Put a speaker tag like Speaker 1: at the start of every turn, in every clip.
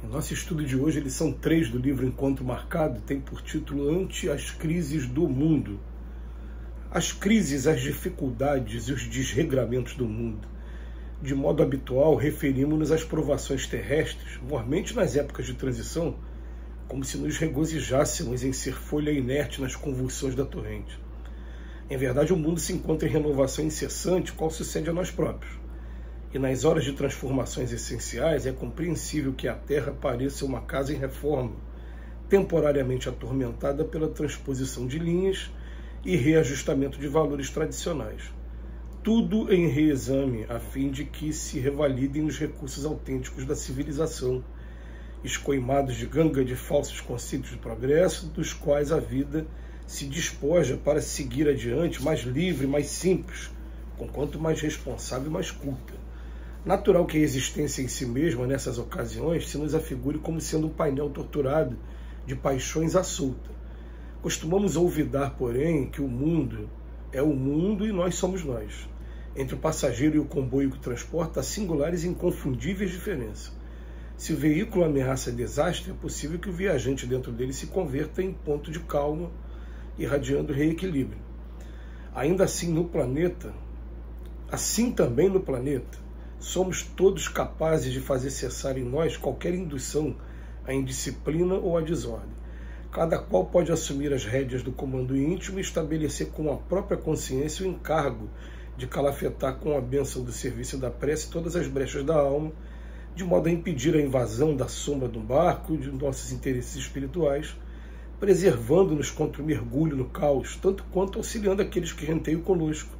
Speaker 1: O nosso estudo de hoje, eles são 3 do livro Encontro Marcado, tem por título Ante as Crises do Mundo. As crises, as dificuldades e os desregramentos do mundo. De modo habitual, referimos-nos às provações terrestres, mormente nas épocas de transição, como se nos regozijássemos em ser folha inerte nas convulsões da torrente. Em verdade, o mundo se encontra em renovação incessante, qual sucede a nós próprios. E nas horas de transformações essenciais, é compreensível que a Terra pareça uma casa em reforma, temporariamente atormentada pela transposição de linhas e reajustamento de valores tradicionais. Tudo em reexame, a fim de que se revalidem os recursos autênticos da civilização, escoimados de ganga de falsos conceitos de progresso, dos quais a vida se despoja para seguir adiante, mais livre, mais simples, conquanto mais responsável e mais culta. Natural que a existência em si mesma, nessas ocasiões, se nos afigure como sendo um painel torturado de paixões à solta. Costumamos olvidar, porém, que o mundo é o mundo e nós somos nós. Entre o passageiro e o comboio que transporta, há singulares e inconfundíveis diferenças. Se o veículo ameaça desastre, é possível que o viajante dentro dele se converta em ponto de calma, irradiando reequilíbrio. Ainda assim, no planeta, assim também no planeta, somos todos capazes de fazer cessar em nós qualquer indução à indisciplina ou à desordem. Cada qual pode assumir as rédeas do comando íntimo e estabelecer com a própria consciência o encargo de calafetar com a bênção do serviço da prece todas as brechas da alma, de modo a impedir a invasão da sombra do barco de nossos interesses espirituais, preservando-nos contra o mergulho no caos, tanto quanto auxiliando aqueles que renteiam conosco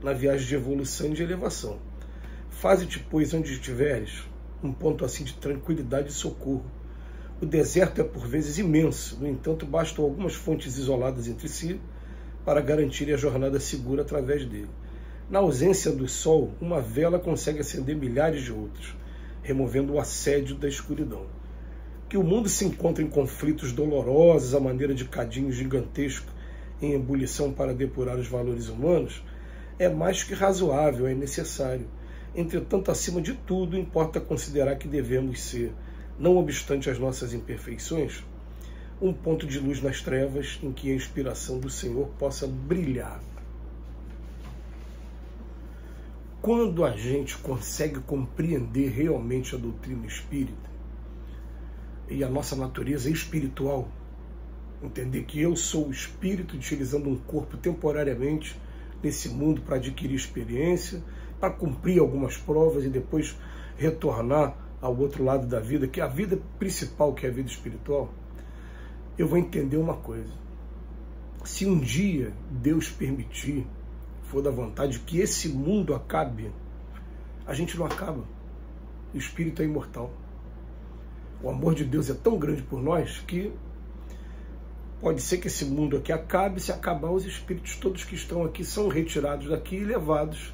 Speaker 1: na viagem de evolução e de elevação. Faze-te, pois, onde estiveres, um ponto assim de tranquilidade e socorro. O deserto é por vezes imenso, no entanto, bastam algumas fontes isoladas entre si para garantirem a jornada segura através dele. Na ausência do sol, uma vela consegue acender milhares de outros, removendo o assédio da escuridão. Que o mundo se encontre em conflitos dolorosos à maneira de cadinho gigantesco em ebulição para depurar os valores humanos, é mais que razoável, é necessário. Entretanto, acima de tudo, importa considerar que devemos ser, não obstante as nossas imperfeições, um ponto de luz nas trevas em que a inspiração do Senhor possa brilhar. Quando a gente consegue compreender realmente a doutrina espírita e a nossa natureza espiritual, entender que eu sou o espírito utilizando um corpo temporariamente nesse mundo para adquirir experiência, para cumprir algumas provas e depois retornar ao outro lado da vida, que é a vida principal, que é a vida espiritual, eu vou entender uma coisa. Se um dia Deus permitir, for da vontade, que esse mundo acabe, a gente não acaba. O espírito é imortal. O amor de Deus é tão grande por nós que pode ser que esse mundo aqui acabe. Se acabar, os espíritos todos que estão aqui são retirados daqui e levados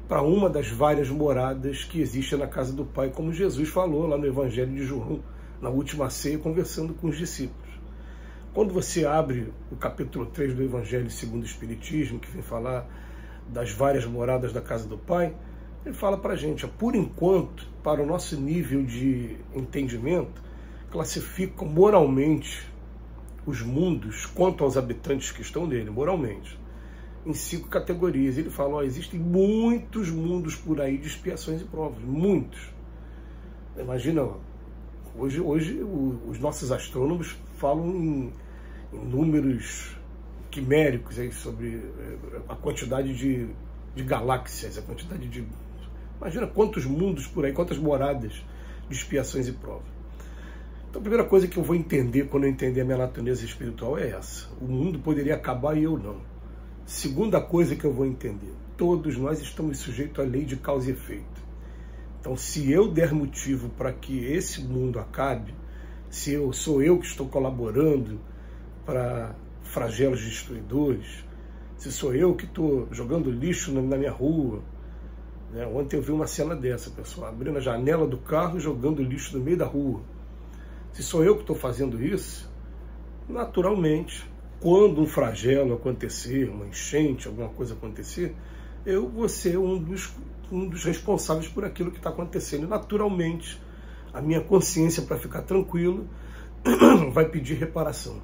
Speaker 1: para uma das várias moradas que existem na casa do Pai, como Jesus falou lá no Evangelho de João, na última ceia, conversando com os discípulos. Quando você abre o capítulo 3 do Evangelho segundo o Espiritismo, que vem falar das várias moradas da casa do Pai, ele fala para a gente, por enquanto, para o nosso nível de entendimento, classificam moralmente os mundos, quanto aos habitantes que estão nele, moralmente, em 5 categorias. Ele fala, existem muitos mundos por aí de expiações e provas, muitos. Imagina, hoje os nossos astrônomos falam em números quiméricos aí sobre a quantidade de galáxias, a quantidade de... Imagina quantos mundos por aí, quantas moradas de expiações e provas. Então a primeira coisa que eu vou entender quando eu entender a minha natureza espiritual é essa. O mundo poderia acabar e eu não. Segunda coisa que eu vou entender, todos nós estamos sujeitos à lei de causa e efeito. Então, se eu der motivo para que esse mundo acabe, se sou eu que estou colaborando para flagelos destruidores, se sou eu que estou jogando lixo na minha rua, né? Ontem eu vi uma cena dessa, pessoal, abrindo a janela do carro e jogando lixo no meio da rua. Se sou eu que estou fazendo isso, naturalmente, quando um flagelo acontecer, uma enchente, alguma coisa acontecer, eu vou ser um dos responsáveis por aquilo que está acontecendo. Naturalmente, A minha consciência, para ficar tranquilo, vai pedir reparação.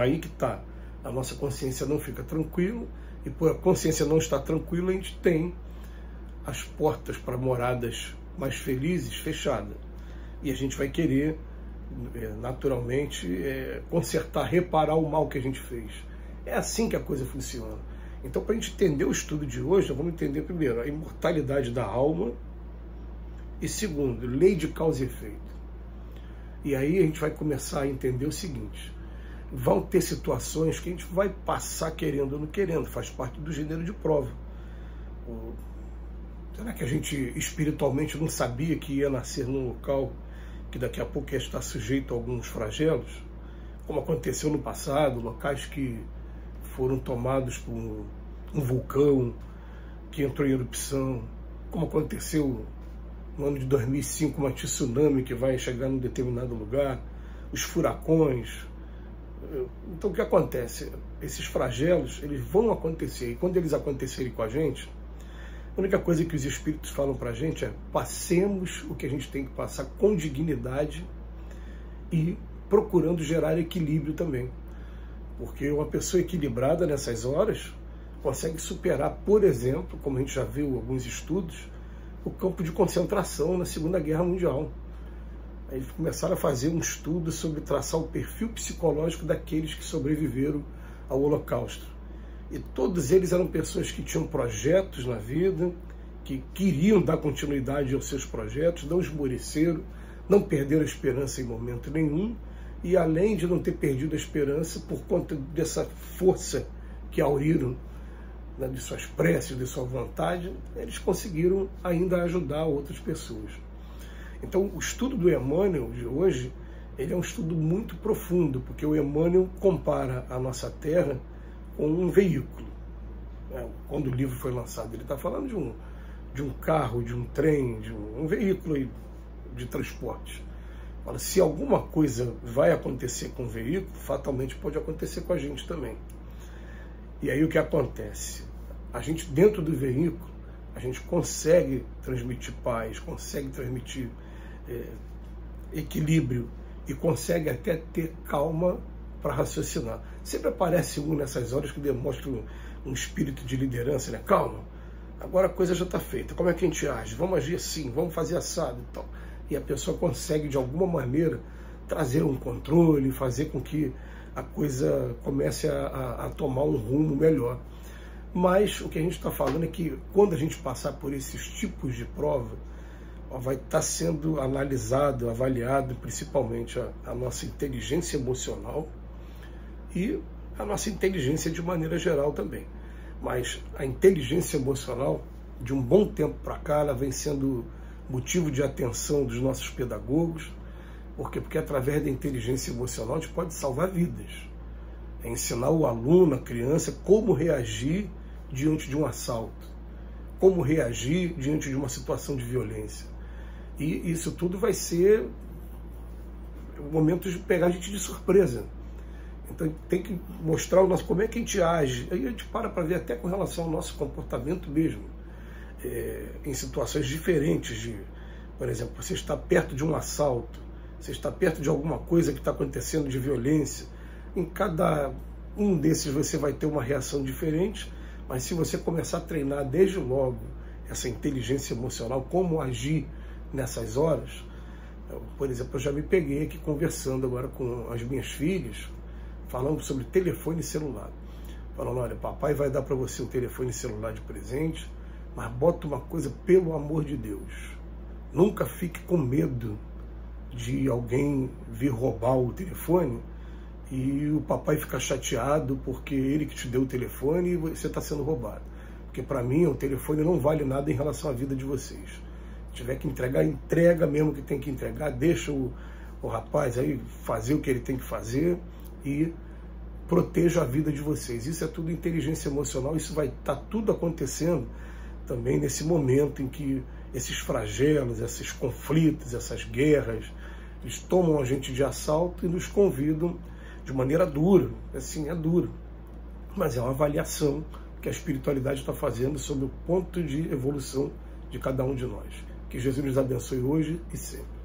Speaker 1: Aí que está. A nossa consciência não fica tranquila, e por a consciência não estar tranquila, a gente tem as portas para moradas mais felizes fechadas. E a gente vai querer, naturalmente, consertar, reparar o mal que a gente fez. É assim que a coisa funciona. Então, para a gente entender o estudo de hoje, nós vamos entender primeiro a imortalidade da alma e segundo, lei de causa e efeito. E aí a gente vai começar a entender o seguinte: vão ter situações que a gente vai passar querendo ou não querendo, faz parte do gênero de prova. Será que a gente espiritualmente não sabia que ia nascer num local que daqui a pouco ia estar sujeito a alguns flagelos? Como aconteceu no passado, locais que foram tomados por um vulcão que entrou em erupção, como aconteceu no ano de 2005, uma tsunami que vai chegar em um determinado lugar, os furacões. Então o que acontece? Esses flagelos, eles vão acontecer, e quando eles acontecerem com a gente, a única coisa que os espíritos falam para a gente é: passemos o que a gente tem que passar com dignidade e procurando gerar equilíbrio também. Porque uma pessoa equilibrada nessas horas consegue superar, por exemplo, como a gente já viu em alguns estudos, o campo de concentração na Segunda Guerra Mundial. Aí eles começaram a fazer um estudo sobre traçar o perfil psicológico daqueles que sobreviveram ao Holocausto. E todos eles eram pessoas que tinham projetos na vida, que queriam dar continuidade aos seus projetos, não esmoreceram, não perderam a esperança em momento nenhum, e além de não ter perdido a esperança, por conta dessa força que auriram, né, de suas preces, de sua vontade, eles conseguiram ainda ajudar outras pessoas. Então, o estudo do Emmanuel de hoje, ele é um estudo muito profundo, porque o Emmanuel compara a nossa Terra com um veículo. Quando o livro foi lançado, ele está falando de um carro, de um trem, de um veículo de transporte. Fala, se alguma coisa vai acontecer com o veículo, fatalmente pode acontecer com a gente também. E aí o que acontece? A gente, dentro do veículo, a gente consegue transmitir paz, consegue transmitir equilíbrio e consegue até ter calma para raciocinar. Sempre aparece um nessas horas que demonstra um espírito de liderança, né? Calma, agora a coisa já está feita, como é que a gente age? Vamos agir assim, vamos fazer assado e tal. E a pessoa consegue, de alguma maneira, trazer um controle, fazer com que a coisa comece a tomar um rumo melhor. Mas o que a gente está falando é que quando a gente passar por esses tipos de prova, vai estar sendo analisado, avaliado principalmente a nossa inteligência emocional e a nossa inteligência de maneira geral também. Mas a inteligência emocional, de um bom tempo para cá, ela vem sendo motivo de atenção dos nossos pedagogos. Por quê? Porque através da inteligência emocional a gente pode salvar vidas. É ensinar o aluno, a criança, como reagir diante de um assalto, como reagir diante de uma situação de violência. E isso tudo vai ser um momento de pegar a gente de surpresa. Então tem que mostrar o nosso, como é que a gente age. Aí a gente para ver até com relação ao nosso comportamento mesmo. Em situações diferentes. Por exemplo, você está perto de um assalto, você está perto de alguma coisa que está acontecendo de violência. Em cada um desses você vai ter uma reação diferente, mas se você começar a treinar desde logo essa inteligência emocional, como agir nessas horas. Por exemplo, eu já me peguei aqui conversando agora com as minhas filhas, falando sobre telefone celular. Falando, olha, papai vai dar para você um telefone celular de presente, mas bota uma coisa, pelo amor de Deus. Nunca fique com medo de alguém vir roubar o telefone e o papai ficar chateado porque ele que te deu o telefone e você está sendo roubado. Porque para mim o telefone não vale nada em relação à vida de vocês. Se tiver que entregar, entrega mesmo que tem que entregar, deixa o rapaz aí fazer o que ele tem que fazer e proteja a vida de vocês. Isso é tudo inteligência emocional, isso vai estar tudo acontecendo também nesse momento em que esses flagelos, esses conflitos, essas guerras, eles tomam a gente de assalto e nos convidam de maneira dura. Assim, é duro, mas é uma avaliação que a espiritualidade está fazendo sobre o ponto de evolução de cada um de nós. Que Jesus nos abençoe hoje e sempre.